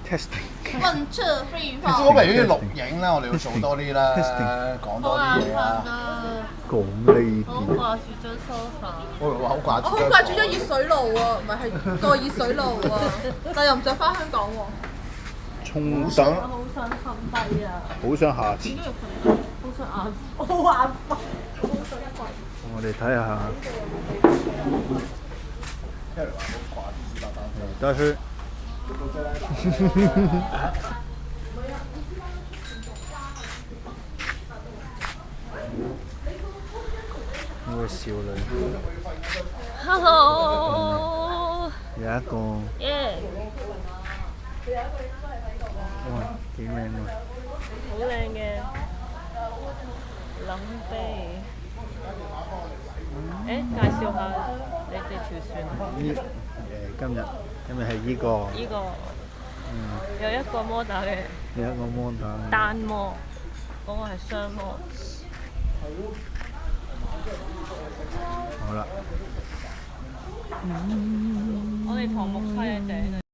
testing。One two three 其實 four。我咪要錄影啦，我哋要做多啲啦，講多啲嘢啦。講呢好啲，掛住張 sofa。我話好掛住。我好掛住咗熱水爐啊，唔係個熱水爐啊，但又唔想翻香港喎。衝好想我好想瞓低啊！好想下次。點解要瞓低？好想眼，我好眼瞓，我好想瞓。我哋睇下，但是呢個少女 Hello。有一個，耶！哇，幾靚喎！好靚嘅諗飛。誒，介紹下你哋條船。今日係呢個，呢個有一個摩打嘅有一個摩打，單摩，嗰個係雙摩。好啦。我哋唐木溪嘅頂。